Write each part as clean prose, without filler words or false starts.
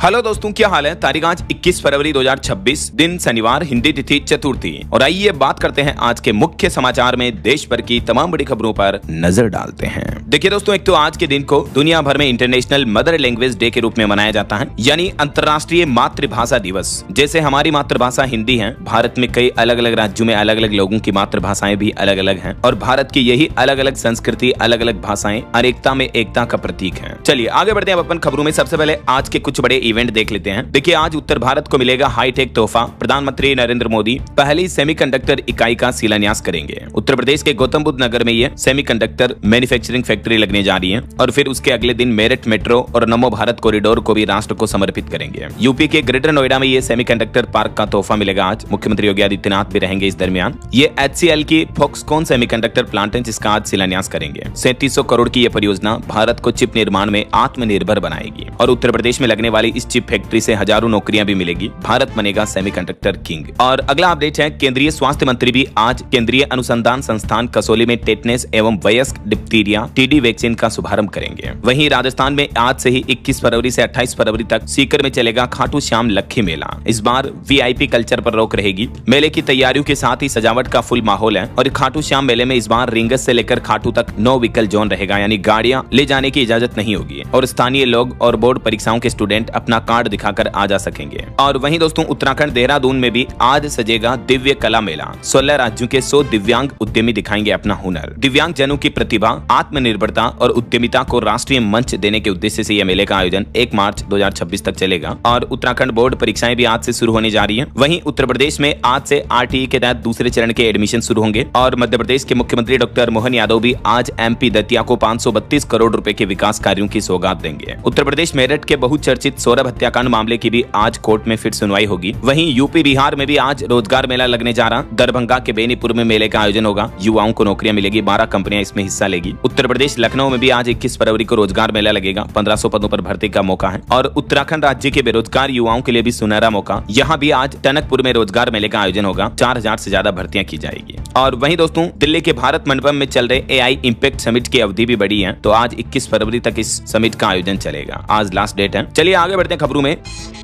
Hello दोस्तों, क्या हाल है। तारीख आज 21 फरवरी 2026, दिन शनिवार, हिंदी तिथि चतुर्थी। और आइए बात करते हैं आज के मुख्य समाचार में देश भर की तमाम बड़ी खबरों पर नजर डालते हैं। देखिए दोस्तों, एक तो आज के दिन को दुनिया भर में इंटरनेशनल मदर लैंग्वेज डे के रूप में मनाया जाता है, यानी अंतर्राष्ट्रीय मातृभाषा दिवस। जैसे हमारी मातृभाषा हिंदी है, भारत में कई अलग अलग राज्यों में अलग अलग लोगों की मातृभाषाएं भी अलग अलग हैं, और भारत की यही अलग अलग संस्कृति, अलग अलग भाषाएं अनेकता में एकता का प्रतीक है। चलिए आगे बढ़ते हैं अपन खबरों में। सबसे पहले आज के कुछ बड़े इवेंट देख लेते हैं। देखिए, आज उत्तर भारत को मिलेगा हाईटेक तोहफा। प्रधानमंत्री नरेंद्र मोदी पहली सेमीकंडक्टर इकाई का शिलान्यास करेंगे। उत्तर प्रदेश के गौतम बुद्ध नगर में ये सेमीकंडक्टर मैन्युफैक्चरिंग फैक्ट्री लगने जा रही है, और फिर उसके अगले दिन मेरठ मेट्रो और नमो भारत कॉरिडोर को भी राष्ट्र को समर्पित करेंगे। यूपी के ग्रेटर नोएडा में ये सेमीकंडक्टर पार्क का तोहफा मिलेगा आज। मुख्यमंत्री योगी आदित्यनाथ भी रहेंगे इस दरमियान। ये HCL की फॉक्सकॉन सेमीकंडक्टर प्लांट है, जिसका आज शिलान्यास करेंगे। 3700 करोड़ की यह परियोजना भारत को चिप निर्माण में आत्मनिर्भर बनाएगी, और उत्तर प्रदेश में लगने वाली इस चिप फैक्ट्री से हजारों नौकरियां भी मिलेगी। भारत बनेगा सेमीकंडक्टर किंग। और अगला अपडेट है, केंद्रीय स्वास्थ्य मंत्री भी आज केंद्रीय अनुसंधान संस्थान कसौली में टेटनेस एवं वयस्क डिप्थीरिया TD वैक्सीन का शुभारंभ करेंगे। वहीं राजस्थान में आज से ही 21 फरवरी से 28 फरवरी तक सीकर में चलेगा खाटू श्याम लक्खी मेला। इस बार VIP कल्चर पर रोक रहेगी। मेले की तैयारियों के साथ ही सजावट का फुल माहौल है, और खाटू श्याम मेले में इस बार रिंगस से लेकर खाटू तक नो व्हीकल जोन रहेगा, यानी गाड़ियां ले जाने की इजाजत नहीं होगी, और स्थानीय लोग और बोर्ड परीक्षाओं के स्टूडेंट अपना कार्ड दिखाकर आ जा सकेंगे। और वहीं दोस्तों, उत्तराखंड देहरादून में भी आज सजेगा दिव्य कला मेला। 16 राज्यों के 100 दिव्यांग उद्यमी दिखाएंगे अपना हुनर। दिव्यांग जनों की प्रतिभा, आत्मनिर्भरता और उद्यमिता को राष्ट्रीय मंच देने के उद्देश्य से यह मेले का आयोजन 1 मार्च 2026 तक चलेगा। और उत्तराखंड बोर्ड परीक्षाएं भी आज से शुरू होने जा रही है। वहीं उत्तर प्रदेश में आज से RTE के तहत दूसरे चरण के एडमिशन शुरू होंगे, और मध्य प्रदेश के मुख्यमंत्री डॉक्टर मोहन यादव भी आज MP दतिया को 532 करोड़ रुपए के विकास कार्यों की सौगात देंगे। उत्तर प्रदेश मेरठ के बहुचर्चित सौरभ हत्याकांड मामले की भी आज कोर्ट में फिर सुनवाई होगी। वहीं यूपी बिहार में भी आज रोजगार मेला लगने जा रहा। दरभंगा के बेनीपुर में मेले का आयोजन होगा। युवाओं को नौकरियां मिलेगी, 12 कंपनियां इसमें हिस्सा लेगी। उत्तर प्रदेश लखनऊ में भी आज 21 फरवरी को रोजगार मेला लगेगा। 1500 पदों पर भर्ती का मौका है, और उत्तराखंड राज्य के बेरोजगार युवाओं के लिए भी सुनहरा मौका। यहाँ भी आज टनकपुर में रोजगार मेले का आयोजन होगा। 4000 से ज्यादा भर्तियां की जाएगी। और वहीं दोस्तों, दिल्ली के भारत मंडपम में चल रहे AI इम्पैक्ट समिट की अवधि भी बढ़ी है, तो आज 21 फरवरी तक इस समिट का आयोजन चलेगा। आज लास्ट डेट है। चलिए आगे बढ़ते हैं खबरों में,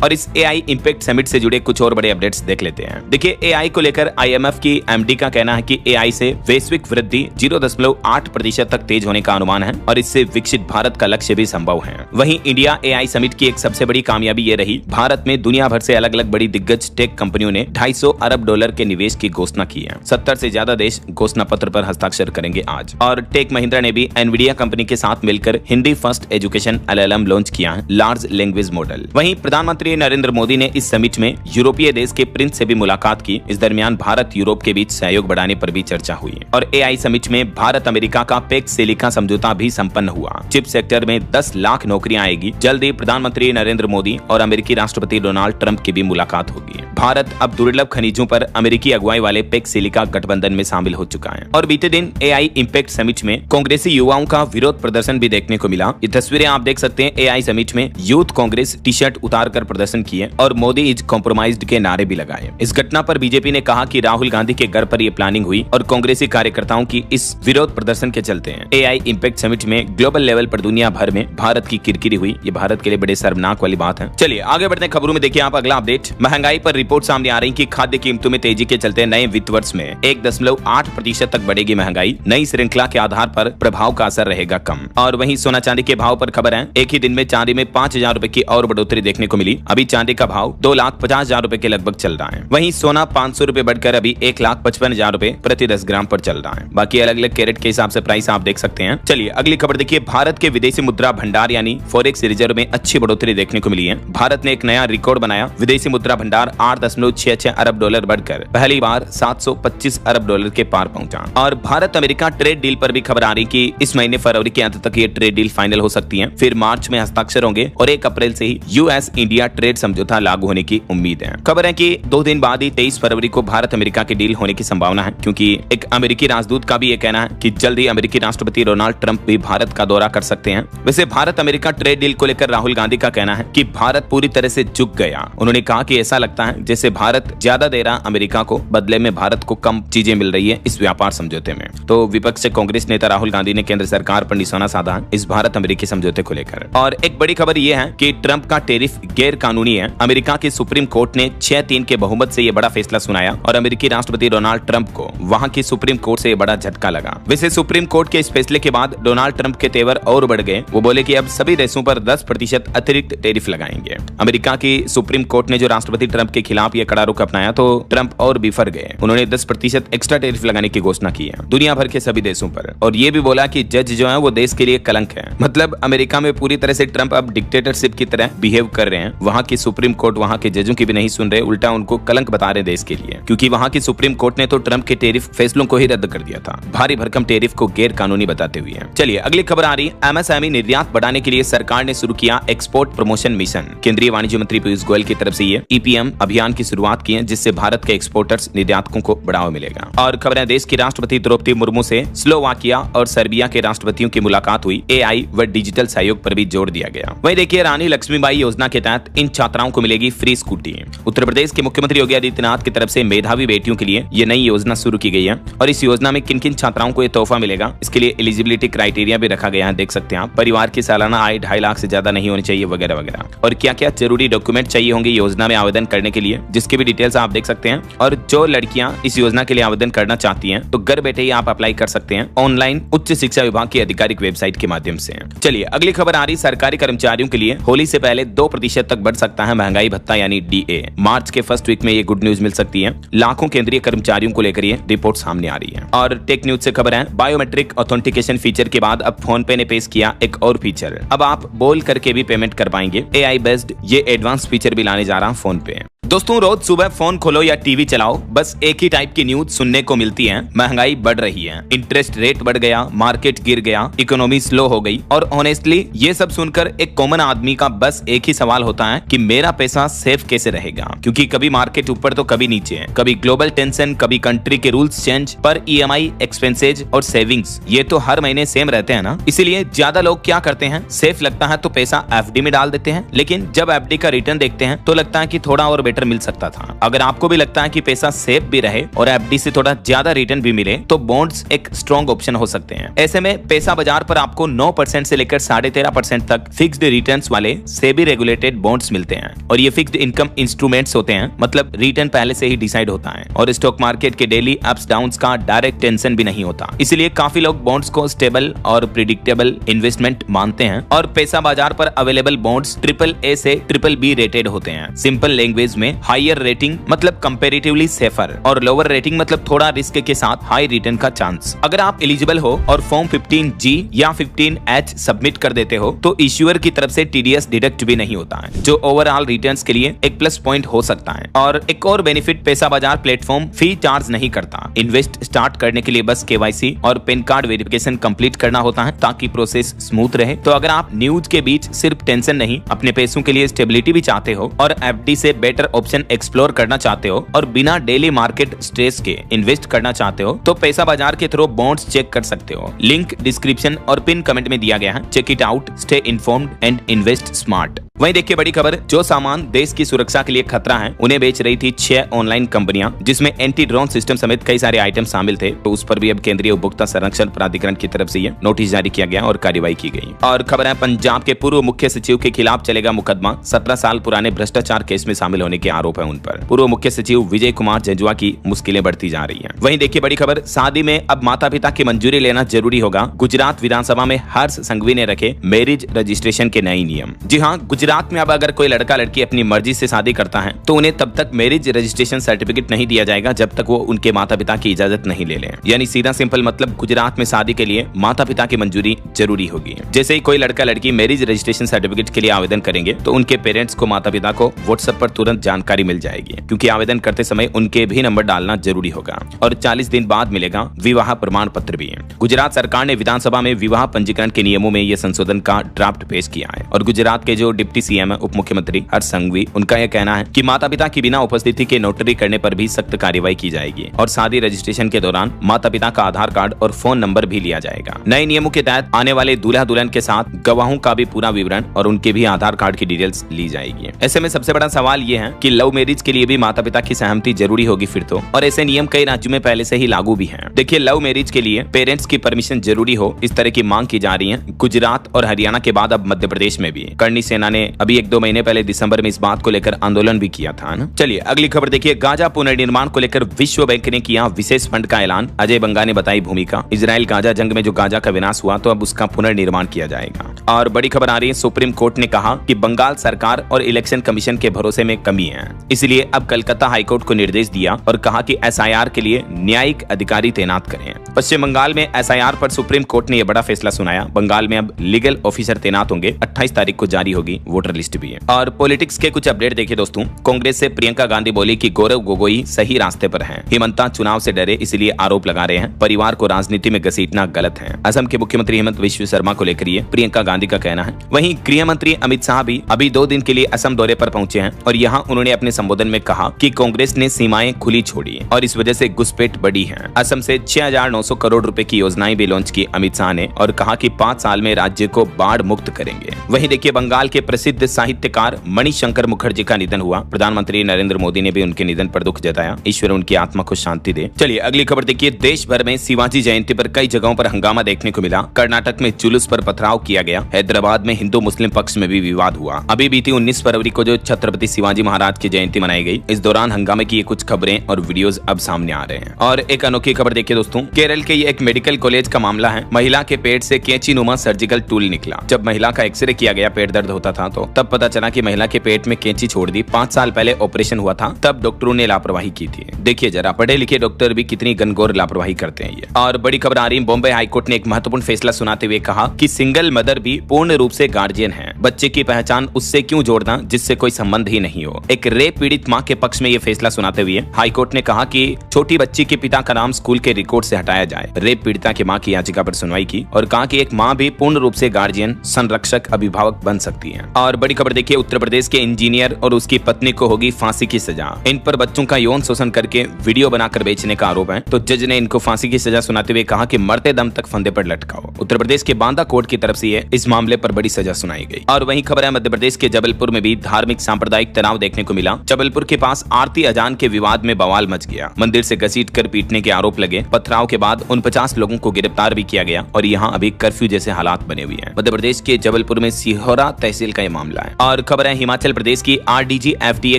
और इस AI इम्पैक्ट समिट से जुड़े कुछ और बड़े अपडेट्स देख लेते हैं। देखिए, AI को लेकर IMF की MD का कहना है कि AI से वैश्विक वृद्धि 0.8% तक तेज होने का अनुमान है, और इससे विकसित भारत का लक्ष्य भी संभव है। वहीं इंडिया AI समिट की एक सबसे बड़ी कामयाबी ये रही, भारत में दुनिया भर से अलग अलग बड़ी दिग्गज टेक कंपनियों ने $250 अरब के निवेश की घोषणा की है। 70 से ज्यादा देश घोषणा पत्र पर हस्ताक्षर करेंगे आज। और टेक महिंद्रा ने भी NVIDIA कंपनी के साथ मिलकर Hindi first education LLM launch किया है, लार्ज लैंग्वेज मॉडल। वहीं प्रधानमंत्री नरेंद्र मोदी ने इस समिट में यूरोपीय देश के प्रिंस से भी मुलाकात की। इस दरमियान भारत यूरोप के बीच सहयोग बढ़ाने पर भी चर्चा हुई। और AI समिट में भारत अमेरिका का पैक्स सिलिका समझौता भी संपन्न हुआ। चिप सेक्टर में 10 लाख नौकरियां आएगी। जल्द ही प्रधानमंत्री नरेंद्र मोदी और अमेरिकी राष्ट्रपति डोनाल्ड ट्रंप की भी मुलाकात होगी। भारत अब दुर्लभ खनिजों पर अमेरिकी अगुवाई वाले पैक्स सिलिका गठबंधन में शामिल हो चुका है। और बीते दिन AI इम्पैक्ट समिट में कांग्रेसी युवाओं का विरोध प्रदर्शन भी देखने को मिला। ये तस्वीरें आप देख सकते हैं। AI समिट में यूथ कांग्रेस टी-शर्ट उतारकर प्रदर्शन किए, और मोदी इज कॉम्प्रोमाइज्ड के नारे भी लगाए। इस घटना पर बीजेपी ने कहा कि राहुल गांधी के घर पर यह प्लानिंग हुई, और कांग्रेसी कार्यकर्ताओं की इस विरोध प्रदर्शन के चलते हैं AI इम्पैक्ट समिट में ग्लोबल लेवल पर दुनिया भर में भारत की किरकिरी हुई। ये भारत के लिए बड़े शर्मनाक वाली बात है। चलिए आगे बढ़ते हैं खबरों में। देखिए आप अगला अपडेट, महंगाई पर रिपोर्ट सामने आ रही कि खाद्य कीमतों में तेजी के चलते नए वित्त वर्ष में 1.8% तक बढ़ेगी महंगाई। नई श्रृंखला के आधार पर प्रभाव का असर रहेगा कम। और वहीं सोना चांदी के भाव पर खबर है, एक ही दिन में चांदी में 5000 रुपए की और बढ़ोतरी देखने को मिली। अभी चांदी का भाव 2,50,000 रुपए के लगभग चल रहा है। वहीं सोना 500 रुपए बढ़कर अभी 1,55,000 रुपए प्रति 10 ग्राम पर चल रहा है। बाकी अलग अलग कैरेट के हिसाब से प्राइस आप देख सकते हैं। चलिए अगली खबर देखिए, भारत के विदेशी मुद्रा भंडार यानी फॉरेक्स रिजर्व में अच्छी बढ़ोतरी देखने को मिली है। भारत ने एक नया रिकॉर्ड बनाया। विदेशी मुद्रा भंडार 8.66 अरब डॉलर बढ़कर पहली बार 725 अरब डॉलर के पार पहुंचा। और भारत अमेरिका ट्रेड डील पर भी खबर आ रही कि इस महीने फरवरी के अंत तक ये ट्रेड डील फाइनल हो सकती है। फिर मार्च में हस्ताक्षर होंगे, और 1 अप्रैल से ही US इंडिया ट्रेड समझौता लागू होने की उम्मीद है। खबर है कि 2 दिन बाद ही 23 फरवरी को भारत अमेरिका की डील होने की संभावना है, क्योंकि एक अमेरिकी राजदूत का भी ये कहना है कि जल्द ही अमेरिकी राष्ट्रपति डोनाल्ड ट्रंप भी भारत का दौरा कर सकते हैं। वैसे भारत अमेरिका ट्रेड डील को लेकर राहुल गांधी का कहना है कि भारत पूरी तरह से झुक गया। उन्होंने कहा कि ऐसा लगता है जैसे भारत ज्यादा दे रहा अमेरिका को, बदले में भारत को कम चीजें मिल रही है इस व्यापार समझौते में। तो विपक्ष से कांग्रेस नेता राहुल गांधी ने केंद्र सरकार पर निशाना साधा इस भारत अमेरिकी समझौते को लेकर। और एक बड़ी खबर यह है कि ट्रंप ट्रंप का टेरिफ गैर कानूनी है। अमेरिका के सुप्रीम कोर्ट ने 6-3 के बहुमत से यह बड़ा फैसला सुनाया और अमेरिकी राष्ट्रपति डोनाल्ड ट्रंप को वहां की सुप्रीम कोर्ट से बड़ा झटका लगा। वैसे सुप्रीम कोर्ट के इस फैसले के बाद डोनाल्ड ट्रंप के तेवर और बढ़ गए। वो बोले कि अब सभी देशों पर 10% अतिरिक्त टेरिफ लगाएंगे। अमेरिका की सुप्रीम कोर्ट ने जो राष्ट्रपति ट्रंप के खिलाफ यह कड़ा रुख अपनाया तो ट्रंप और बिफर गए। उन्होंने 10% एक्स्ट्रा टेरिफ लगाने की घोषणा की है दुनिया भर के सभी देशों पर, और ये भी बोला कि जज जो है वो देश के लिए कलंक है। मतलब अमेरिका में पूरी तरह से ट्रंप अब डिक्टेटरशिप की तरह बिहेव कर रहे हैं। वहां की सुप्रीम कोर्ट वहां के जजों की भी नहीं सुन रहे, उल्टा उनको कलंक बता रहे देश के लिए, क्योंकि वहां की सुप्रीम कोर्ट ने तो ट्रंप के टेरिफ फैसलों को ही रद्द कर दिया था, भारी भरकम टेरिफ को गैर कानूनी बताते हुए। चलिए अगली खबर आ रही है। एमएसएमई निर्यात बढ़ाने के लिए सरकार ने शुरू किया एक्सपोर्ट प्रमोशन मिशन। केंद्रीय वाणिज्य मंत्री पीयूष गोयल की तरफ से ये ईपीएम अभियान की शुरुआत की है, जिससे भारत के एक्सपोर्टर्स निर्यातकों को बढ़ावा मिलेगा। और खबरें, देश की राष्ट्रपति द्रौपदी मुर्मू से स्लोवाकिया और सर्बिया के राष्ट्रपतियों की मुलाकात हुई। एआई व डिजिटल सहयोग पर भी जोर दिया गया। वहीं देखिए, रानी लक्ष्मीबाई योजना के तहत इन छात्राओं को मिलेगी फ्री स्कूटी। उत्तर प्रदेश के मुख्यमंत्री योगी आदित्यनाथ की तरफ से मेधावी बेटियों के लिए ये नई योजना शुरू की गई है। और इस योजना में किन किन छात्राओं को ये तोहफा मिलेगा, इसके लिए एलिजिबिलिटी क्राइटेरिया भी रखा गया है। देख सकते हैं आप, परिवार की सालाना आय 2.5 लाख से ज्यादा नहीं होनी चाहिए वगैरह वगैरह। और क्या क्या जरूरी डॉक्यूमेंट चाहिए होंगे योजना में आवेदन करने के लिए, जिसकी भी डिटेल्स आप देख सकते हैं। और जो लड़कियां इस योजना के लिए आवेदन करना चाहती हैं तो घर बैठे ही आप अप्लाई कर सकते हैं ऑनलाइन उच्च शिक्षा विभाग की आधिकारिक वेबसाइट के माध्यम से। चलिए अगली खबर आ रही, सरकारी कर्मचारियों के लिए होली से पहले 2% तक बढ़ सकता है महंगाई भत्ता यानी डीए। मार्च के फर्स्ट वीक में ये गुड न्यूज मिल सकती है। लाखों केंद्रीय कर्मचारियों को लेकर ये रिपोर्ट सामने आ रही है। और टेक न्यूज से खबर है, बायोमेट्रिक ऑथेंटिकेशन फीचर के बाद अब फोन पे ने पेश किया एक और फीचर। अब आप बोल करके भी पेमेंट कर पाएंगे। एआई बेस्ड ये एडवांस फीचर भी लाने जा रहा है फोन पे। दोस्तों, रोज सुबह फोन खोलो या टीवी चलाओ, बस एक ही टाइप की न्यूज सुनने को मिलती है। महंगाई बढ़ रही है, इंटरेस्ट रेट बढ़ गया, मार्केट गिर गया, इकोनॉमी स्लो हो गई। और ऑनेस्टली ये सब सुनकर एक कॉमन आदमी का बस एक ही सवाल होता है कि मेरा पैसा सेफ कैसे रहेगा, क्योंकि कभी मार्केट ऊपर तो कभी नीचे है, कभी ग्लोबल टेंशन, कभी कंट्री के रूल्स चेंज, पर ईएमआई, एक्सपेंसेज और सेविंग्स ये तो हर महीने सेम रहते हैं ना। इसीलिए ज्यादा लोग क्या करते हैं, सेफ लगता है तो पैसा एफडी में डाल देते हैं, लेकिन जब एफडी का रिटर्न देखते हैं तो लगता है कि थोड़ा और बेटर मिल सकता था। अगर आपको भी लगता है कि पैसा सेफ भी रहे और एफडी से थोड़ा ज्यादा रिटर्न भी मिले तो बॉन्ड्स एक स्ट्रॉन्ग ऑप्शन हो सकते हैं। ऐसे में पैसा बाजार पर आपको 9% से लेकर 13.5% तक फिक्स्ड रिटर्न्स वाले सेबी रेगुलेटेड बॉन्ड्स मिलते हैं। और ये फिक्स्ड इनकम इंस्ट्रूमेंट्स होते हैं, मतलब रिटर्न पहले से ही डिसाइड होता है और स्टॉक मार्केट के डेली अप्स डाउन्स का डायरेक्ट टेंशन भी नहीं होता। इसलिए काफी लोग बॉन्ड्स को स्टेबल और प्रिडिक्टेबल इन्वेस्टमेंट मानते हैं। और पैसा बाजार पर अवेलेबल बॉन्ड्स AAA से BBB रेटेड होते हैं। सिंपल लैंग्वेज में हायर रेटिंग मतलब कंपैरेटिवली सेफर, और लोअर रेटिंग मतलब थोड़ा रिस्क के साथ हाई रिटर्न का चांस। अगर आप एलिजिबल हो और फॉर्म 15G या 15H सबमिट कर देते हो तो इश्यूअर की तरफ से TDS डिडक्ट भी नहीं होता है, जो ओवरऑल रिटर्न्स के लिए एक प्लस पॉइंट हो सकता है। और एक और बेनिफिट, पैसा बाजार प्लेटफॉर्म फी चार्ज नहीं करता। इन्वेस्ट स्टार्ट करने के लिए बस KYC और पैन कार्ड वेरिफिकेशन कंप्लीट करना होता है ताकि प्रोसेस स्मूथ रहे। तो अगर आप न्यूज के बीच सिर्फ टेंशन नहीं, अपने पैसों के लिए स्टेबिलिटी भी चाहते हो और एफडी से बेटर ऑप्शन एक्सप्लोर करना चाहते हो और बिना डेली मार्केट स्ट्रेस के इन्वेस्ट करना चाहते हो तो पैसा बाजार के थ्रू बॉन्ड्स चेक कर सकते हो। लिंक डिस्क्रिप्शन और पिन कमेंट में दिया गया है। Check it out, stay informed and invest smart. वहीं देखिए बड़ी खबर, जो सामान देश की सुरक्षा के लिए खतरा है उन्हें बेच रही थी 6 ऑनलाइन कंपनियां, जिसमें एंटी ड्रोन सिस्टम समेत कई सारे आइटम शामिल थे। तो उस पर भी अब केंद्रीय उपभोक्ता संरक्षण प्राधिकरण की तरफ से ये नोटिस जारी किया गया और कार्रवाई की गई। और खबर है, पंजाब के पूर्व मुख्य सचिव के खिलाफ चलेगा मुकदमा। 17 साल पुराने भ्रष्टाचार केस में शामिल होने के आरोप है उन पर। पूर्व मुख्य सचिव विजय कुमार जंजुआ की मुश्किलें बढ़ती जा रही हैं। वहीं देखिए बड़ी खबर, शादी में अब माता पिता की मंजूरी लेना जरूरी होगा। गुजरात विधानसभा में हर्ष संघवी ने रखे मैरिज रजिस्ट्रेशन के नए नियम। जी हाँ, गुजरात में अब अगर कोई लड़का लड़की अपनी मर्जी से शादी करता है तो उन्हें तब तक मैरिज रजिस्ट्रेशन सर्टिफिकेट नहीं दिया जाएगा जब तक वो उनके माता पिता की इजाजत नहीं ले लें। यानी सीधा सिंपल मतलब गुजरात में शादी के लिए माता पिता की मंजूरी जरूरी होगी। जैसे ही कोई लड़का लड़की मैरिज रजिस्ट्रेशन सर्टिफिकेट के लिए आवेदन करेंगे तो उनके पेरेंट्स को माता पिता को व्हाट्सएप पर तुरंत जानकारी मिल जाएगी, क्योंकि आवेदन करते समय उनके भी नंबर डालना जरूरी होगा। और 40 दिन बाद मिलेगा विवाह प्रमाण पत्र भी। गुजरात सरकार ने विधानसभा में विवाह पंजीकरण के नियमों में यह संशोधन का ड्राफ्ट पेश किया है। और गुजरात के जो डिप्टी सीएम है, उप मुख्यमंत्री हर्ष संघवी, उनका यह कहना है कि माता पिता की बिना उपस्थिति के नोटरी करने पर भी सख्त कार्रवाई की जाएगी। और शादी रजिस्ट्रेशन के दौरान माता पिता का आधार कार्ड और फोन नंबर भी लिया जाएगा। नए नियमों के तहत आने वाले दूल्हा दुल्हन के साथ गवाहों का भी पूरा विवरण और उनके भी आधार कार्ड की डिटेल्स ली जाएगी। ऐसे में सबसे बड़ा सवाल यह है कि लव मैरिज के लिए भी माता पिता की सहमति जरूरी होगी फिर तो, और ऐसे नियम कई राज्यों में पहले से ही लागू भी हैं। देखिए, लव मैरिज के लिए पेरेंट्स की परमिशन जरूरी हो, इस तरह की मांग की जा रही है। गुजरात और हरियाणा के बाद अब मध्य प्रदेश में भी। करणी सेना ने अभी 1-2 महीने पहले दिसंबर में इस बात को लेकर आंदोलन भी किया था ना। चलिए अगली खबर देखिए। गाजा पुनर्निर्माण को लेकर विश्व बैंक ने किया विशेष फंड का ऐलान। अजय बंगा ने बताई भूमिका। इजराइल गाजा जंग में जो गाजा का विनाश हुआ तो अब उसका पुनर्निर्माण किया जाएगा। और बड़ी खबर आ रही है, सुप्रीम कोर्ट ने कहा कि बंगाल सरकार और इलेक्शन कमीशन के भरोसे में कमी है, इसलिए अब कलकत्ता हाईकोर्ट को निर्देश दिया और कहा कि एसआईआर के लिए न्यायिक अधिकारी तैनात करें। पश्चिम बंगाल में एसआईआर पर सुप्रीम कोर्ट ने यह बड़ा फैसला सुनाया। बंगाल में अब लीगल ऑफिसर तैनात होंगे। 28 तारीख को जारी होगी वोटर लिस्ट भी है। और पॉलिटिक्स के कुछ अपडेट देखिए दोस्तों। कांग्रेस से प्रियंका गांधी बोली कि गौरव गोगोई सही रास्ते पर हैं। हिमंता चुनाव से डरे इसलिए आरोप लगा रहे हैं। परिवार को राजनीति में घसीटना गलत है। असम के मुख्यमंत्री हेमंत बिस्वा शर्मा को लेकर ये प्रियंका गांधी का कहना है। वहीं गृह मंत्री अमित शाह भी अभी 2 दिन के लिए असम दौरे पर पहुंचे हैं और यहां उन्होंने अपने संबोधन में कहा कि कांग्रेस ने सीमाएं खुली छोड़ी और इस वजह से घुसपैठ बढ़ी है। असम से 6,900 करोड़ रुपए की योजनाएं भी लॉन्च की अमित शाह ने और कहा कि 5 साल में राज्य को बाढ़ मुक्त करेंगे। वहीं देखिए, बंगाल के प्रसिद्ध साहित्यकार मणिशंकर मुखर्जी का निधन हुआ। प्रधानमंत्री नरेंद्र मोदी ने भी उनके निधन पर दुख जताया। ईश्वर उनकी आत्मा को शांति दे। चलिए अगली खबर देखिए। देश भर में शिवाजी जयंती पर कई जगहों पर हंगामा देखने को मिला। कर्नाटक में जुलूस पर पथराव किया गया। हैदराबाद में हिंदू मुस्लिम पक्ष में भी विवाद हुआ। अभी बीती 19 फरवरी को जो छत्रपति शिवाजी महाराज की जयंती मनाई गई, इस दौरान हंगामे की कुछ खबरें और वीडियोस अब सामने आ रहे हैं। और एक अनोखी खबर देखिए दोस्तों। केरल के ये एक मेडिकल कॉलेज का मामला है। महिला के पेट से कैंची नुमा सर्जिकल टूल निकला। जब महिला का एक्सरे किया गया, पेट दर्द होता था तो तब पता चला कि महिला के पेट में कैंची छोड़ दी। 5 साल पहले ऑपरेशन हुआ था, तब डॉक्टरों ने लापरवाही की थी। देखिए जरा, पढ़े लिखे डॉक्टर भी कितनी घनघोर लापरवाही करते हैं ये। और बड़ी खबर आ रही है। बॉम्बे हाईकोर्ट ने एक महत्वपूर्ण फैसला सुनाते हुए कहा कि सिंगल मदर भी पूर्ण रूप से गार्जियन है। बच्चे की पहचान उससे क्यों जोड़ना जिससे कोई संबंध ही नहीं हो। एक रेप पीड़ित मां के पक्ष में यह फैसला सुनाते हुए हाईकोर्ट ने कहा कि छोटी बच्ची के पिता का नाम स्कूल के रिकॉर्ड से हटाया जाए। रेप पीड़िता की मां की याचिका पर सुनवाई की और कहा कि एक मां भी पूर्ण रूप से गार्जियन, संरक्षक, अभिभावक बन सकती है। और बड़ी खबर देखिए। उत्तर प्रदेश के इंजीनियर और उसकी पत्नी को होगी फांसी की सजा। इन पर बच्चों का यौन शोषण करके वीडियो बनाकर बेचने का आरोप है, तो जज ने इनको फांसी की सजा सुनाते हुए कहा कि मरते दम तक फंदे पर लटकाओ। उत्तर प्रदेश के बांदा कोर्ट की तरफ से इस मामले पर बड़ी सजा सुनाई गई। और वहीं खबर है मध्य प्रदेश के जबलपुर में भी धार्मिक सांप्रदायिक तनाव देखने को मिला। जबलपुर के पास आरती अजान के विवाद में बवाल मच गया। मंदिर से घसीटकर पीटने के आरोप लगे। पथराव के बाद 49 लोगों को गिरफ्तार भी किया गया और यहाँ अभी कर्फ्यू जैसे हालात बने हुए हैं। मध्य प्रदेश के जबलपुर में सिहोरा तहसील का यह मामला है। और खबर है हिमाचल प्रदेश की आरडीजी एफडीए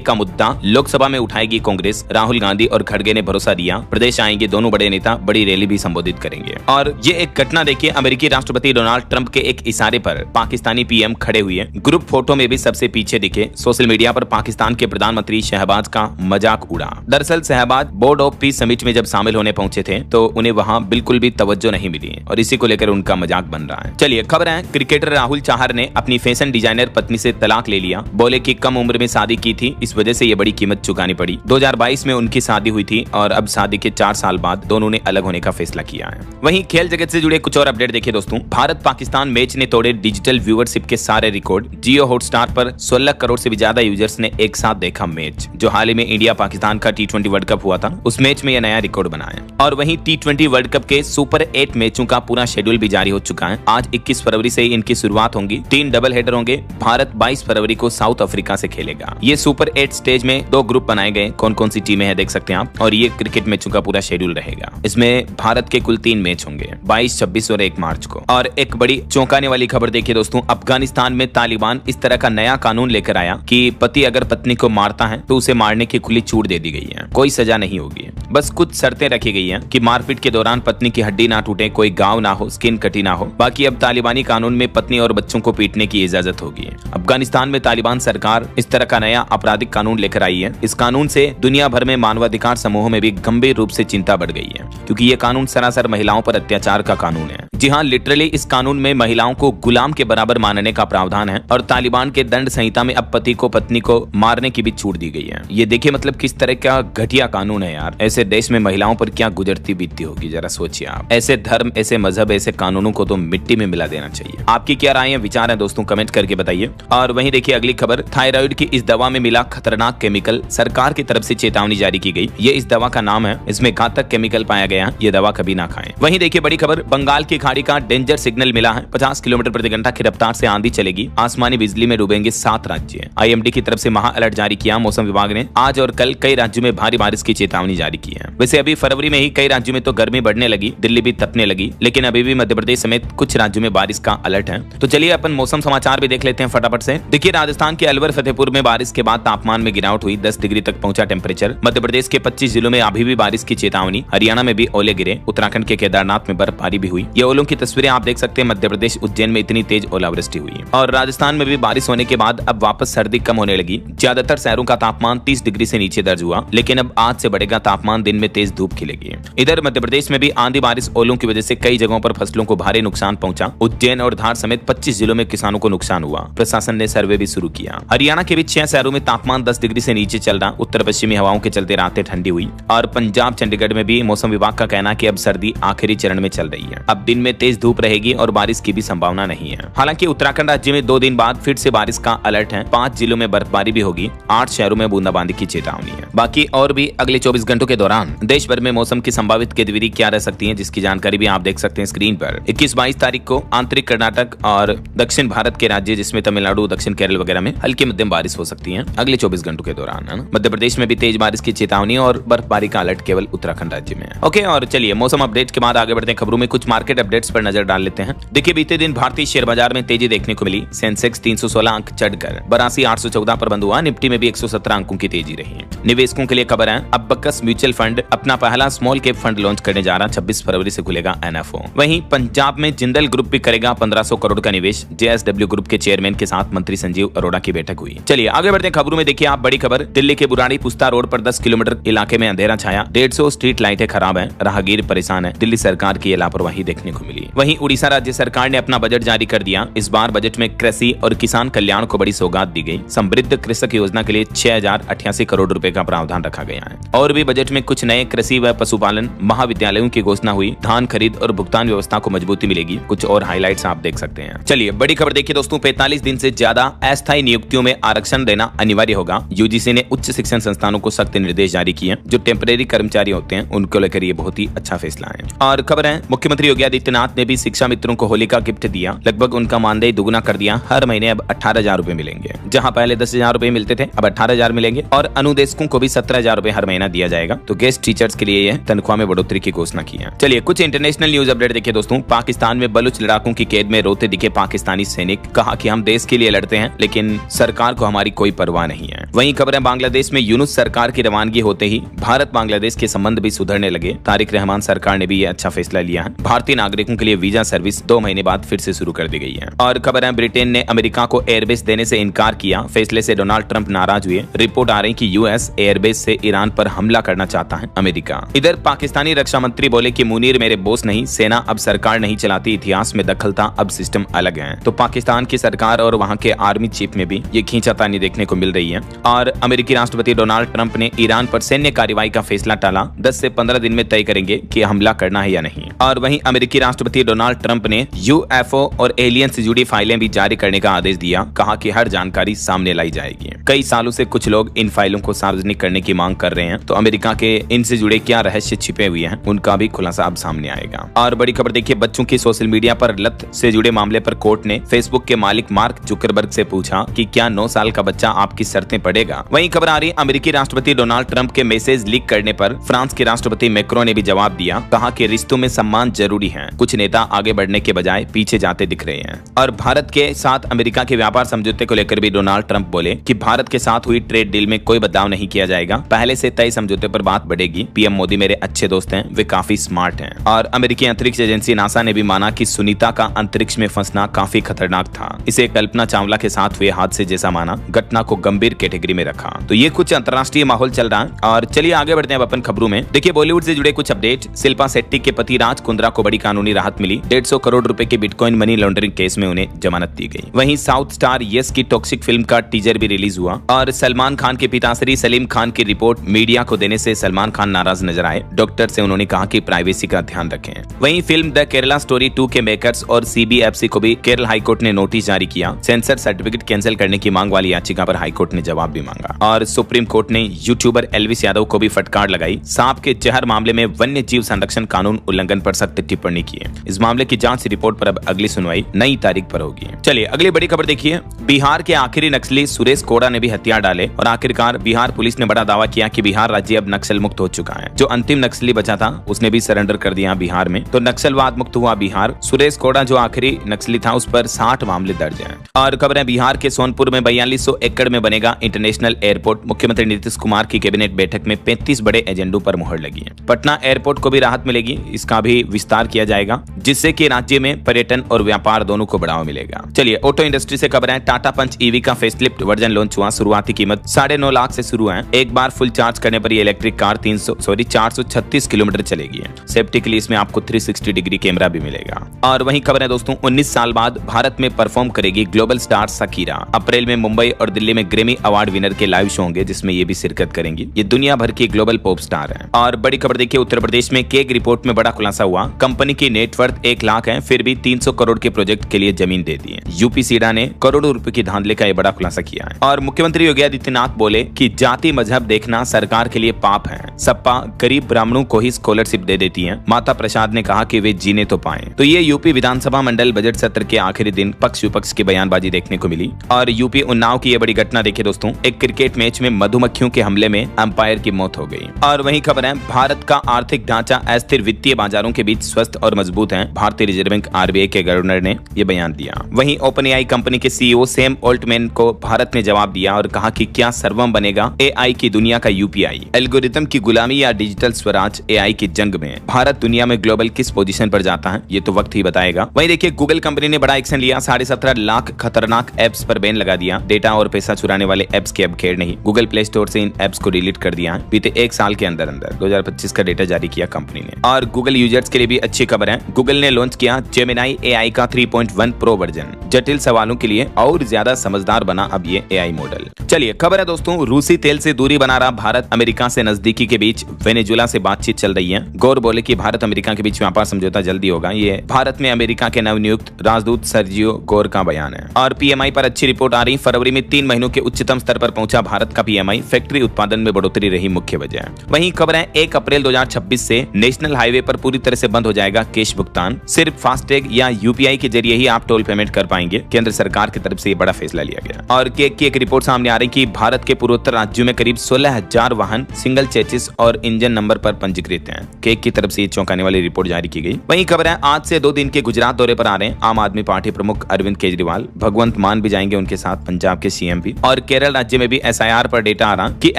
का मुद्दा लोकसभा में उठाएगी कांग्रेस। राहुल गांधी और खड़गे ने भरोसा दिया, प्रदेश आएंगे दोनों बड़े नेता, बड़ी रैली भी संबोधित करेंगे। और ये एक घटना देखिए। अमेरिकी राष्ट्रपति डोनाल्ड ट्रंप के एक इशारे पर पाकिस्तानी पीएम खड़े हुए। ग्रुप फोटो में भी सबसे पीछे दिखे। सोशल मीडिया पर पाकिस्तान के प्रधानमंत्री शहबाज का मजाक उड़ा। दरअसल Shehbaz board of peace summit में जब शामिल होने पहुंचे थे तो उन्हें वहां बिल्कुल भी तवज्जो नहीं मिली और इसी को लेकर उनका मजाक बन रहा है। चलिए खबर है क्रिकेटर राहुल चाहर ने अपनी फैशन डिजाइनर पत्नी से तलाक ले लिया। बोले कि कम उम्र में शादी की थी, इस वजह से ये बड़ी कीमत चुकानी पड़ी। 2022 में उनकी शादी हुई थी और अब शादी के 4 साल बाद दोनों ने अलग होने का फैसला किया है। वहीं खेल जगत से जुड़े कुछ और अपडेट देखिए दोस्तों। भारत पाकिस्तान मैच ने तोड़े डिजिटल व्यूअरशिप के सारे रिकॉर्ड। जियो हॉटस्टार पर 16 करोड़ से भी ज्यादा यूजर्स ने एक साथ देखा मैच। जो हाल ही में इंडिया पाकिस्तान का T20 वर्ल्ड कप हुआ था, उस मैच में यह नया रिकॉर्ड बनाया। और वहीं T20 वर्ल्ड कप के सुपर 8 मैचों का पूरा शेड्यूल भी जारी हो चुका है। आज 21 फरवरी से इनकी शुरुआत होगी। 3 डबल हेडर होंगे। भारत 22 फरवरी को साउथ अफ्रीका से खेलेगा। ये सुपर 8 स्टेज में 2 ग्रुप बनाए गए। कौन कौन सी टीमें हैं देख सकते हैं आप। और ये क्रिकेट मैचों का पूरा शेड्यूल रहेगा। इसमें भारत के कुल 3 मैच होंगे, 22, 26 और 1 मार्च को। और एक बड़ी चौंकाने वाली खबर देखिए दोस्तों। अफगानिस्तान में तालिबान इस तरह का नया कानून लेकर आया कि पति अगर पत्नी को मारता है तो उसे मारने की खुली छूट दे दी गई है। कोई सजा नहीं होगी, बस कुछ शर्तें रखी गई हैं कि मारपीट के दौरान पत्नी की हड्डी ना टूटे, कोई घाव ना हो, स्किन कटी ना हो। बाकी अब तालिबानी कानून में पत्नी और बच्चों को पीटने की इजाजत होगी। अफगानिस्तान में तालिबान सरकार इस तरह का नया आपराधिक कानून लेकर आई है। इस कानून से दुनिया भर में मानवाधिकार समूहों में भी गंभीर रूप से चिंता बढ़ गई है, क्योंकि ये कानून सरासर महिलाओं पर अत्याचार का कानून है। जी हाँ, लिटरली इस कानून में महिलाओं को गुलाम के बराबर मानने का प्रावधान है। और तालिबान के दंड संहिता में अब पति को पत्नी को मारने की भी छूट दी गई है। ये देखिए मतलब किस तरह का घटिया कानून है यार। ऐसे ऐसे देश में महिलाओं पर क्या गुजरती बीतती होगी, जरा सोचिए आप। ऐसे धर्म, ऐसे मजहब, ऐसे कानूनों को तो मिट्टी में मिला देना चाहिए। आपकी क्या राय है, विचार है दोस्तों, कमेंट करके बताइए। और वहीं देखिए अगली खबर, थायराइड की इस दवा में मिला खतरनाक केमिकल, सरकार की तरफ से चेतावनी जारी की गई। ये इस दवा का नाम है, इसमें घातक केमिकल पाया गया, ये दवा कभी ना खाएं। वहीं देखिए बड़ी खबर, बंगाल की खाड़ी का डेंजर सिग्नल मिला है, 50 किलोमीटर प्रति घंटा की रफ्तार से आंधी चलेगी, आसमानी बिजली में डूबेंगे 7 राज्य। आईएमडी की तरफ से महा अलर्ट जारी किया मौसम विभाग ने। आज और कल कई राज्यों में भारी बारिश की चेतावनी जारी की है। वैसे अभी फरवरी में ही कई राज्यों में तो गर्मी बढ़ने लगी, दिल्ली भी तपने लगी, लेकिन अभी भी मध्य प्रदेश समेत कुछ राज्यों में बारिश का अलर्ट है। तो चलिए अपन मौसम समाचार भी देख लेते हैं फटाफट से। देखिए राजस्थान के अलवर फतेहपुर में बारिश के बाद तापमान में गिरावट हुई, 10 डिग्री तक पहुंचा टेम्परेचर। मध्य प्रदेश के 25 जिलों में अभी भी बारिश की चेतावनी, हरियाणा में भी ओले गिरे, उत्तराखंड के केदारनाथ में बर्फबारी भी हुई। ये ओलों की तस्वीरें आप देख सकते हैं, मध्य प्रदेश उज्जैन में इतनी तेज ओलावृष्टि हुई। और राजस्थान में भी बारिश होने के बाद अब वापस सर्दी कम होने लगी, ज्यादातर शहरों का तापमान 30 डिग्री से नीचे दर्ज हुआ, लेकिन अब आज से बढ़ेगा तापमान, दिन में तेज धूप खिलेगी। इधर मध्य प्रदेश में भी आंधी बारिश ओलों की वजह से कई जगहों पर फसलों को भारी नुकसान पहुंचा। उज्जैन और धार समेत 25 जिलों में किसानों को नुकसान हुआ, प्रशासन ने सर्वे भी शुरू किया। हरियाणा के भी 6 शहरों में तापमान 10 डिग्री से नीचे चल रहा, उत्तर पश्चिमी हवाओं के चलते रातें ठंडी हुई। और पंजाब चंडीगढ़ में भी मौसम विभाग का कहना है कि अब सर्दी आखिरी चरण में चल रही है, अब दिन में तेज धूप रहेगी और बारिश की भी संभावना नहीं है। हालांकि उत्तराखंड राज्य में 2 दिन बाद फिर से बारिश का अलर्ट है, 5 जिलों में बर्फबारी भी होगी, 8 शहरों में बूंदाबांदी की चेतावनी है। बाकी और भी अगले 24 घंटों के दौरान देश भर में मौसम की संभावित गतिविधि क्या रह सकती है, जिसकी जानकारी भी आप देख सकते हैं स्क्रीन पर। 21-22 तारीख को आंतरिक कर्नाटक और दक्षिण भारत के राज्य जिसमें तमिलनाडु, दक्षिण केरल वगैरह में हल्की मध्यम बारिश हो सकती है अगले 24 घंटों के दौरान, है ना। मध्य प्रदेश में भी तेज बारिश की चेतावनी और बर्फबारी का अलर्ट केवल उत्तराखंड राज्य में है। ओके, और चलिए मौसम अपडेट के बाद आगे बढ़ते हैं खबरों में, कुछ मार्केट अपडेट्स पर नजर डाल लेते हैं। देखिए बीते दिन भारतीय शेयर बाजार में तेजी देखने को मिली, सेंसेक्स 316 अंक चढ़कर 82,814 पर बंद हुआ, निफ्टी में भी 117 अंकों की तेजी रही। निवेशकों के लिए खबर है, अबकस म्यूचुअल फंड अपना पहला स्मॉल कैप फंड लॉन्च करने जा रहा, 26 फरवरी से खुलेगा एनएफओ। वहीं पंजाब में जिंदल ग्रुप भी करेगा 1500 करोड़ का निवेश, जेएसडब्ल्यू ग्रुप के चेयरमैन के साथ मंत्री संजीव अरोड़ा की बैठक हुई। चलिए आगे बढ़ते हैं खबरों में। देखिए आप बड़ी खबर, दिल्ली के बुराड़ी पुस्ता रोड पर 10 किलोमीटर इलाके में अंधेरा छाया, 150 स्ट्रीट लाइटें खराब है, राहगीर परेशान है, दिल्ली सरकार की लापरवाही देखने को मिली। वहीं उड़ीसा राज्य सरकार ने अपना बजट जारी कर दिया। इस बार बजट में कृषि और किसान कल्याण को बड़ी सौगात दी गई। समृद्ध कृषक योजना के लिए 6088 करोड़ रुपए का प्रावधान रखा गया है। और भी बजट में कुछ नए कृषि व पशुपालन महाविद्यालयों की घोषणा हुई, धान खरीद और भुगतान व्यवस्था को मजबूती मिलेगी। कुछ और हाईलाइट्स आप देख सकते हैं। चलिए बड़ी खबर देखिए दोस्तों, 45 दिन से ज्यादा अस्थायी नियुक्तियों में आरक्षण देना अनिवार्य होगा। यूजीसी ने उच्च शिक्षण संस्थानों को सख्त निर्देश जारी किए। जो टेम्परेरी कर्मचारी होते हैं उनको लेकर ये बहुत ही अच्छा फैसला है। और खबर है, मुख्यमंत्री योगी आदित्यनाथ ने भी शिक्षा मित्रों को होली का गिफ्ट दिया, लगभग उनका मानदेय दुगुना कर दिया। हर महीने अब 18,000 रुपए मिलेंगे, जहां पहले 10,000 रुपए मिलते थे अब 18,000 मिलेंगे। और अनुदेशकों को भी 17,000 रुपए हर महीना दिया जाएगा। तो गेस्ट टीचर्स के लिए यह तनख्वाह में बढ़ोतरी की घोषणा की है। चलिए कुछ इंटरनेशनल न्यूज अपडेट देखिए दोस्तों। पाकिस्तान में बलूच लड़ाकों की कैद में रोते दिखे पाकिस्तानी सैनिक, कहा कि हम देश के लिए लड़ते हैं लेकिन सरकार को हमारी कोई परवाह नहीं है। वहीं खबर है, बांग्लादेश में यूनुस सरकार की रवानगी होते ही भारत बांग्लादेश के संबंध भी सुधरने लगे। तारिक रहमान सरकार ने भी यह अच्छा फैसला लिया है। भारतीय नागरिकों के लिए वीजा सर्विस 2 महीने बाद फिर से शुरू कर दी गई है। और खबर है, ब्रिटेन ने अमेरिका को एयरबेस देने से इनकार किया। फैसले से डोनाल्ड ट्रंप नाराज हुए। रिपोर्ट आ रही कि यूएस एयरबेस से ईरान पर हमला करना चाहता है अमेरिका। इधर पाकिस्तानी रक्षा मंत्री बोले कि मुनीर मेरे बॉस नहीं, सेना अब सरकार नहीं चलाती, इतिहास में दखल था, अब सिस्टम अलग है। तो पाकिस्तान की सरकार और वहां के आर्मी चीफ में भी ये खींचातानी देखने को मिल रही है। और अमेरिकी राष्ट्रपति डोनाल्ड ट्रंप ने ईरान पर सैन्य कार्रवाई का फैसला टाला, 10 से 15 दिन में तय करेंगे कि हमला करना है या नहीं। और वहीं अमेरिकी राष्ट्रपति डोनाल्ड ट्रंप ने यूएफओ और एलियन से जुड़ी फाइलें भी जारी करने का आदेश दिया, कहा कि हर जानकारी सामने लाई जाएगी। कई सालों से कुछ लोग इन फाइलों को सार्वजनिक करने की मांग कर रहे हैं, तो अमेरिका के इनसे जुड़े क्या रहस्य छिपे हुए हैं उनका भी खुलासा अब सामने आएगा। और बड़ी खबर देखिए, बच्चों की सोशल मीडिया पर लत से जुड़े मामले पर कोर्ट ने फेसबुक के मालिक मार्क जुकरबर्ग से पूछा कि क्या 9 साल का बच्चा आपकी शर्तें पढ़ेगा। वहीं खबर आ रही है, अमेरिकी राष्ट्रपति डोनाल्ड ट्रंप के मैसेज लीक करने पर फ्रांस के राष्ट्रपति मैक्रों ने भी जवाब दिया, कहा कि रिश्तों में सम्मान जरूरी है। कुछ नेता आगे बढ़ने के बजाय पीछे जाते दिख रहे हैं। और भारत के साथ अमेरिका के व्यापार समझौते को लेकर भी डोनाल्ड ट्रंप बोले कि भारत के साथ हुई ट्रेड डील में कोई बदलाव नहीं किया जाएगा, पहले से तय समझौते पर बात बढ़ेगी। पीएम मोदी मेरे अच्छे दोस्त हैं, वे काफी स्मार्ट हैं। और अमेरिकी अंतरिक्ष एजेंसी नासा ने भी माना कि सुनीता का अंतरिक्ष में फंसना काफी खतरनाक था। इसे कल्पना चावला के साथ हुए हादसे जैसा माना, घटना को गंभीर कैटेगरी में रखा। तो ये कुछ अंतर्राष्ट्रीय माहौल चल रहा है। और चलिए आगे बढ़ते हैं अपन खबरों में। देखिए बॉलीवुड से जुड़े कुछ अपडेट। शिल्पा शेट्टी के पति राज कुंद्रा को बड़ी कानूनी राहत मिली, 150 करोड़ रुपए के बिटकॉइन मनी लॉन्ड्रिंग केस में उन्हें जमानत दी गई। वहीं साउथ स्टार यस की टॉक्सिक फिल्म का टीजर भी रिलीज हुआ। और सलमान खान के पिताश्री सलीम खान की रिपोर्ट मीडिया को देने से सलमान खान नाराज नजर आए। डॉक्टर से उन्होंने कहा कि प्राइवेसी का ध्यान रखें। वहीं फिल्म द केरला स्टोरी 2 के मेकर्स और CBFC को भी केरल हाईकोर्ट ने नोटिस जारी किया। सेंसर सर्टिफिकेट कैंसिल करने की मांग वाली याचिका पर हाईकोर्ट ने जवाब भी मांगा और सुप्रीम कोर्ट ने यूट्यूबर एल्विस यादव को भी फटकार लगाई। सांप के जहर मामले में वन्य जीव संरक्षण कानून उल्लंघन पर सख्त टिप्पणी की है। इस मामले की जांच रिपोर्ट पर अब अगली सुनवाई नई तारीख पर होगी। चलिए अगली बड़ी खबर देखिए। बिहार के आखिरी नक्सली सुरेश कोड़ा ने भी हथियार डाले और आखिरकार बिहार पुलिस ने बड़ा दावा किया कि बिहार राज्य अब नक्सल मुक्त हो चुका है। जो अंतिम नक्सली बचा था उसने भी सरेंडर कर दिया बिहार में, तो नक्सलवाद मुक्त हुआ बिहार। सुरेश कोड़ा जो आखिरी नक्सली था उस पर 60 मामले दर्ज हैं। और खबर है बिहार के सोनपुर में 4200 एकड़ में बनेगा इंटरनेशनल एयरपोर्ट। मुख्यमंत्री नीतीश कुमार की कैबिनेट बैठक में 35 बड़े एजेंडों पर मुहर लगी है। पटना एयरपोर्ट को भी राहत मिलेगी, इसका भी विस्तार किया जाएगा जिससे कि राज्य में पर्यटन और व्यापार दोनों को बढ़ावा मिलेगा। चलिए ऑटो इंडस्ट्री से खबर है। टाटा पंच ईवी का फेसलिफ्ट वर्जन लॉन्च हुआ। शुरुआती कीमत 9.5 लाख से शुरू है। एक बार फुल चार्ज करने पर ये इलेक्ट्रिक कार 436 किलोमीटर चलेगी। सेफ्टी के लिए इसमें आपको 360 डिग्री कैमरा भी मिलेगा। और वहीं खबर है दोस्तों, 19 साल बाद भारत में परफॉर्म करेगी ग्लोबल स्टार शकीरा। अप्रैल में मुंबई और दिल्ली में ग्रेमी अवार्ड विनर के लाइव शो होंगे जिसमें ये भी शिरकत करेंगी। ये दुनिया भर की ग्लोबल पॉप स्टार है। और बड़ी खबर देखिए, उत्तर प्रदेश में केग रिपोर्ट में बड़ा खुलासा हुआ। कंपनी की नेटवर्थ 1 लाख है, फिर भी 300 करोड़ के प्रोजेक्ट के लिए जमीन दे दी है। यूपी सीडा ने करोड़ों रुपए की धांधली का ये बड़ा खुलासा किया है। और मुख्यमंत्री योगी आदित्यनाथ बोले कि जाति मजहब देखना सरकार के लिए पाप है। सपा गरीब ब्राह्मणों को ही स्कॉलरशिप दे देती है। माता प्रसाद ने कहा कि वे जीने तो पाए। तो ये यूपी विधानसभा मंडल बजट सत्र के आखिरी दिन पक्ष विपक्ष की बयानबाजी देखने को मिली। और यूपी उन्नाव की ये बड़ी घटना देखिए दोस्तों, एक क्रिकेट मैच में मधुमक्खियों के हमले में अंपायर की मौत हो गई। और वहीं खबर है, भारत का आर्थिक ढांचा अस्थिर वित्तीय बाजारों के बीच स्वस्थ और मजबूत है। भारतीय रिजर्व बैंक RBI के गवर्नर ने यह बयान दिया। वहीं OpenAI कंपनी के CEO सैम ऑल्टमैन को भारत ने जवाब दिया और कहा कि क्या सर्वम बनेगा AI की दुनिया का UPI। एल्गोरिथम की गुलामी या डिजिटल स्वराज AI की जंग में भारत दुनिया में ग्लोबल किस पोजीशन पर जाता है ये तो वक्त ही बताएगा। वहीं देखिए गूगल कंपनी ने बड़ा एक्शन लिया। 17.5 लाख खतरनाक एप्स पर बैन लगा दिया। डेटा और पैसा चुराने वाले एप्स की अब खेड़ नहीं। गूगल प्ले स्टोर से इन एप्स को डिलीट कर दिया है। बीते 1 साल के अंदर 2025 का डेटा जारी किया कंपनी ने। और गूगल यूजर्स के लिए भी अच्छी खबर है। गूगल ने लॉन्च किया जेमिनी AI का 3.1 प्रो वर्जन। जटिल सवालों के लिए और ज्यादा समझदार बना अब ये AI मॉडल। चलिए खबर है दोस्तों, रूसी तेल से दूरी बना रहा भारत। अमेरिका से नजदीकी के बीच वेनेजुला से बातचीत चल रही है। गौर बोले कि भारत अमेरिका के बीच व्यापार समझौता जल्दी होगा। ये भारत में अमेरिका के नवनियुक्त राजदूत सर्जियो गौर का बयान है। और PMI पर अच्छी रिपोर्ट आ रही। फरवरी में 3 महीनों के उच्चतम स्तर पर पहुंचा भारत का PMI। फैक्ट्री उत्पादन में बढ़ोतरी रही मुख्य वजह। वहीं खबर है 1 अप्रैल 2026 से नेशनल हाईवे पर पूरी तरह से बंद हो जाएगा कैश भुगतान। सिर्फ फास्टैग या UPI के जरिए ही आप टोल पेमेंट कर पाएंगे। केंद्र सरकार की तरफ से ये बड़ा फैसला लिया गया। और केक की एक रिपोर्ट सामने आ रही कि भारत के पूर्वोत्तर राज्यों में करीब 16,000 वाहन सिंगल चेसिस और इंजन नंबर पर पंजीकृत हैं। केक की तरफ से ये चौंकाने वाली रिपोर्ट जारी की गई। वहीं खबर है आज से 2 दिन के गुजरात दौरे पर आ रहे हैं आम आदमी पार्टी प्रमुख अरविंद केजरीवाल। भगवंत मान भी जाएंगे उनके साथ, पंजाब के CM भी। और केरल राज्य में भी SIR पर डेटा आ रहा कि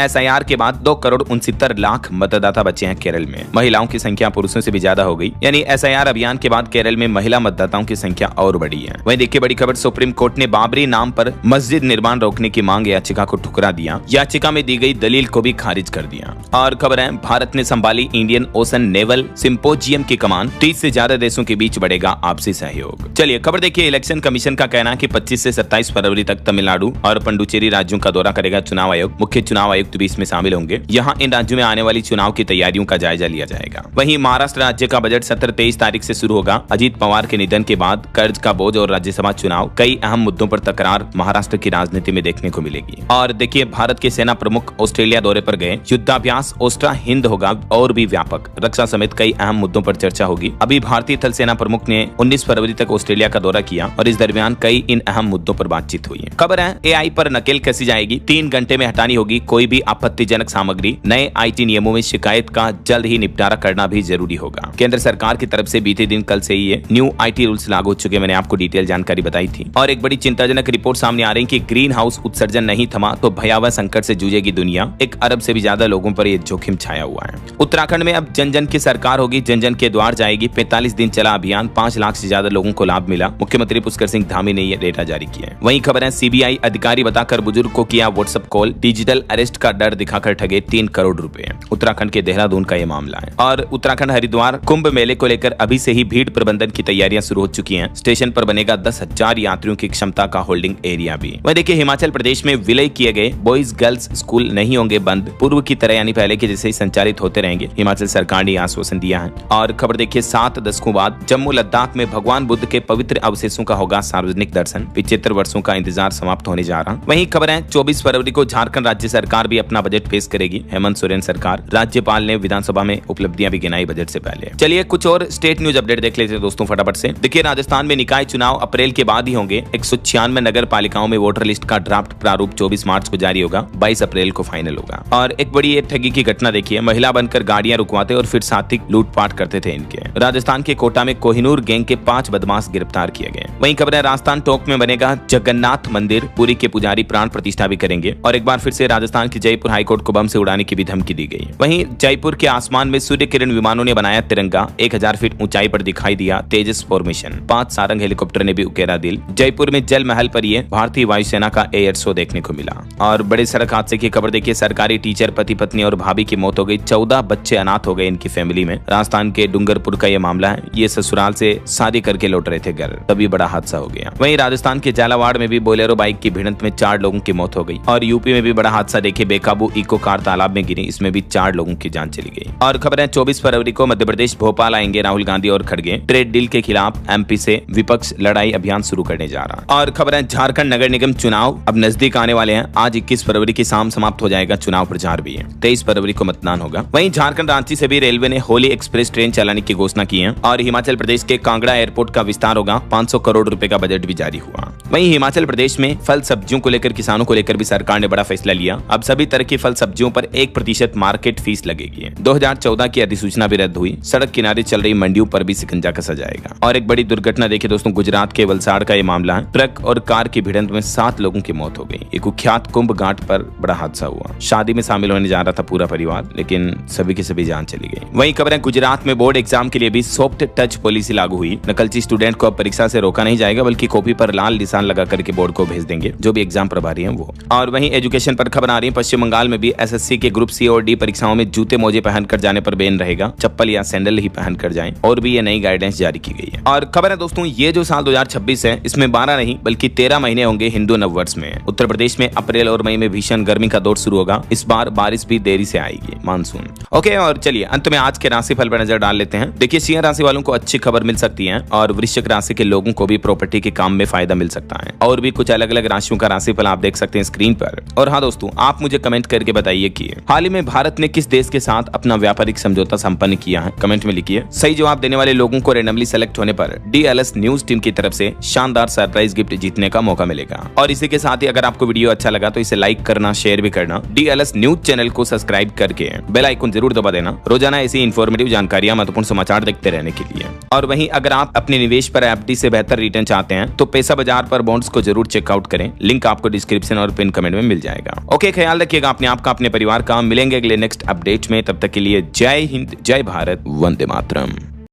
SIR के बाद 2,69,00,000 मतदाता बचे हैं केरल में। महिलाओं की संख्या पुरुषों से भी ज्यादा हो गई, यानी SIR अभियान के बाद केरल में महिला मतदाताओं की संख्या और बढ़ी है। वहीं देखिए बड़ी खबर, सुप्रीम कोर्ट ने बाबरी नाम पर मस्जिद निर्माण रोकने की मांग याचिका को ठुकरा दिया। याचिका में दी गई दलील को भी खारिज कर दिया। और खबर है भारत ने संभाली इंडियन ओशन नेवल सिंपोजियम की कमान। 30 से ज्यादा देशों के बीच बढ़ेगा आपसी सहयोग। चलिए खबर देखिए, इलेक्शन कमीशन का कहना है कि 25 से 27 फरवरी तक तमिलनाडु और पुडुचेरी राज्यों का दौरा करेगा चुनाव आयोग। मुख्य चुनाव आयुक्त भी इसमें शामिल होंगे। यहाँ इन राज्यों में आने वाली चुनाव की तैयारियों का जायजा लिया जाएगा। वहीं महाराष्ट्र राज्य का बजट सत्र 23 तारीख से शुरू होगा। अजीत पवार के निधन के बाद कर्ज का बोझ और राज्यसभा चुनाव, कई अहम मुद्दों पर तकरार महाराष्ट्र की राजनीति में देखने को मिलेगी। और देखिए भारत के सेना प्रमुख ऑस्ट्रेलिया दौरे पर गए। युद्धाभ्यास ओस्ट्रा हिंद होगा और भी व्यापक। रक्षा समेत कई अहम मुद्दों पर चर्चा होगी। अभी भारतीय थल सेना प्रमुख ने 19 फरवरी तक ऑस्ट्रेलिया का दौरा किया और इस दरमियान कई इन अहम मुद्दों पर बातचीत हुई है। खबर है AI पर नकेल कसी जाएगी। 3 घंटे में हटानी होगी कोई भी आपत्तिजनक सामग्री। नए IT नियमों में शिकायत का जल्द ही निपटारा करना भी जरूरी होगा। केंद्र सरकार की तरफ से बीते दिन कल से ही ये न्यू IT रूल्स लागू हो चुके, मैंने आपको डिटेल जानकारी बताई थी। और एक बड़ी चिंताजनक रिपोर्ट सामने आ रही कि ग्रीन हाउस उत्सर्जन नहीं थमा तो भयावह संकट से जूझेगी दुनिया। 1 अरब से भी ज्यादा लोगों पर यह जोखिम छाया हुआ है। उत्तराखंड में अब जन जन की सरकार होगी, जन जन के द्वार जाएगी। 45 दिन चला अभियान, 5 लाख से ज्यादा लोगों को लाभ मिला। मुख्यमंत्री पुष्कर सिंह धामी ने यह डेटा जारी किया है। वहीं खबर है CBI अधिकारी बताकर बुजुर्ग को किया व्हाट्सएप कॉल। डिजिटल अरेस्ट का डर दिखाकर ठगे 3 करोड़ रुपए। उत्तराखंड के देहरादून का यह मामला है। और उत्तराखंड हरिद्वार कुंभ मेले को लेकर अभी से ही भीड़ प्रबंधन की तैयारियां शुरू हो चुकी हैं। स्टेशन पर बनेगा 10,000 यात्रियों की क्षमता का होल्डिंग एरिया भी। वह देखिए हिमाचल प्रदेश में विलय किए गए बॉयज गर्ल्स स्कूल नहीं होंगे बंद। पूर्व की तरह यानी पहले के जैसे ही संचालित होते रहेंगे, हिमाचल सरकार ने आश्वासन दिया है। और खबर देखिए, 7 दशकों बाद जम्मू लद्दाख में भगवान बुद्ध के पवित्र अवशेषों का होगा सार्वजनिक दर्शन। 75 वर्षों का इंतजार समाप्त होने जा रहा। वहीं खबर है 24 फरवरी को झारखंड राज्य सरकार भी अपना बजट पेश करेगी। हेमंत सोरेन सरकार, राज्यपाल ने विधानसभा में उपलब्धियां भी गिनाई बजट से पहले। चलिए कुछ और स्टेट न्यूज अपडेट देख लेते हैं दोस्तों फटाफट से। देखिए, राजस्थान में निकाय चुनाव अप्रैल के बाद ही होंगे। 196 नगर पालिकाओं में वोटर लिस्ट का ड्राफ्ट प्रारूप 24 मार्च को जारी होगा, 22 अप्रैल को फाइनल होगा। और एक बड़ी ठगी की घटना देखिए, महिला बनकर गाड़ियां रुकवाते और फिर साथी लूटपाट करते थे इनके। राजस्थान के कोटा में कोहिनूर गैंग के 5 बदमाश गिरफ्तार किए गए। वहीं खबर है राजस्थान टोंक में बनेगा जगन्नाथ मंदिर, पुरी के पुजारी प्राण प्रतिष्ठा भी करेंगे। और एक बार फिर से राजस्थान की जयपुर हाईकोर्ट को बम से उड़ाने की भी धमकी दी गई। वहीं जयपुर के आसमान में सूर्य किरण विमानों ने बनाया तिरंगा, 1000 फीट ऊंचाई पर दिखाई दिया तेजस फॉर्मेशन। 5 सारंग हेलीकॉप्टर ने भी उकेरा दिल। जयपुर में जल महल पर यह भारतीय वायुसेना का एयर शो देखने को मिला। और बड़े सड़क हादसे की खबर देखिए, सरकारी टीचर, पति पत्नी और भाभी की मौत हो गई। 14 बच्चे अनाथ हो गए इनकी फैमिली में। राजस्थान के डूंगरपुर का यह मामला है। ये ससुराल से शादी करके लौट रहे थे घर, तभी बड़ा हादसा हो गया। वहीं राजस्थान के झालावाड़ में भी बोलेरो बाइक की भिड़ंत में 4 लोगों की मौत हो गई। और यूपी में भी बड़ा हादसा देखिए, बेकाबू इको कार तालाब में गिरी, इसमें भी 4 लोगों की जान चली गई। और खबर है 24 फरवरी को मध्य प्रदेश भोपाल आएंगे राहुल गांधी और खड़गे। ट्रेड डील के खिलाफ एमपी से विपक्ष लड़ाई अभियान शुरू करने जा रहा। और खबर है झारखंड नगर निगम चुनाव अब नजदीक आने वाले हैं। आज 21 फरवरी की शाम समाप्त हो जाएगा चुनाव प्रचार भी है। 23 फरवरी को मतदान होगा। वहीं झारखंड रांची से भी रेलवे ने होली एक्सप्रेस ट्रेन चलाने की घोषणा की है। और हिमाचल प्रदेश के कांगड़ा एयरपोर्ट का विस्तार होगा। 500 करोड़ रुपए का बजट भी जारी हुआ। वहीं हिमाचल प्रदेश में फल सब्जियों को लेकर, किसानों को लेकर भी सरकार ने बड़ा फैसला लिया। अब सभी तरह की फल सब्जियों पर 1% मार्केट फीस लगेगी। 2014 की अधिसूचना भी रद्द हुई। सड़क किनारे चल रही मंडियों पर भी शिकंजा कसा जाएगा। और एक बड़ी दुर्घटना देखिए दोस्तों, गुजरात के वलसाड़ का ये मामला है। ट्रक और कार की भिड़ंत में 7 लोगों की मौत हो गई। एक कुख्यात कुंभ घाट पर बड़ा हादसा हुआ। शादी में शामिल होने जा रहा था पूरा परिवार, लेकिन सभी की सभी जान चली गई। वहीं खबर है गुजरात में बोर्ड एग्जाम के लिए भी सॉफ्ट टच पॉलिसी लागू हुई। नकलची स्टूडेंट को अब परीक्षा से रोका नहीं जाएगा, बल्कि कॉपी पर लाल निशान लगा करके बोर्ड को भेज देंगे, जो भी एग्जाम प्रभारी हैं वो। और वहीं एजुकेशन पर खबर आ रही है, पश्चिम बंगाल में भी एसएससी के ग्रुप सी और डी परीक्षाओं में जूते मोजे पहनकर जाने पर बैन रहेगा। चप्पल या सैंडल ही पहनकर जाएं। और भी ये नई गाइडेंस जारी की गई है। और खबर है दोस्तों, ये जो साल 2026 है, इसमें 12 नहीं बल्कि 13 महीने होंगे हिंदू नववर्ष में। उत्तर प्रदेश में अप्रैल और मई में भीषण गर्मी का दौर शुरू होगा। इस बार बारिश भी देरी से आएगी, मानसून। ओके, और चलिए अंत में आज के राशिफल पर नजर डाल लेते हैं। देखिए, सिंह राशि वालों को अच्छी खबर मिल सकती है। और वृश्चिक राशि के लोगों को भी प्रॉपर्टी के काम में फायदा मिल सकता है। और भी कुछ अलग अलग राशियों का राशिफल आप देख सकते हैं स्क्रीन पर। और हाँ दोस्तों, आप मुझे कमेंट करके बताइए कि हाल ही में भारत ने किस देश के साथ अपना व्यापारिक समझौता संपन्न किया है। कमेंट में लिखिए। सही जवाब देने वाले लोगों को रैंडमली सेलेक्ट होने पर डीएलएस न्यूज टीम की तरफ से शानदार सरप्राइज गिफ्ट जीतने का मौका मिलेगा। और इसी के साथ ही अगर आपको वीडियो अच्छा लगा तो इसे लाइक करना, शेयर भी करना। डीएलएस न्यूज चैनल को सब्सक्राइब करके बेल आइकन जरूर दबा देना, रोजाना ऐसी इन्फॉर्मेटिव जानकारियां, महत्वपूर्ण समाचार देखते रहने के लिए। और वहीं अगर आप अपने निवेश पर एफडी से बेहतर रिटर्न चाहते हैं तो पैसा बाजार पर बॉन्ड्स को जरूर चेकआउट करें। लिंक आपको डिस्क्रिप्शन और पिन कमेंट में मिल जाएगा। ओके, ख्याल रखिएगा अपने आप का, अपने परिवार का। मिलेंगे अगले नेक्स्ट अपडेट में। तब तक के लिए जय हिंद, जय भारत, वंदे मातरम।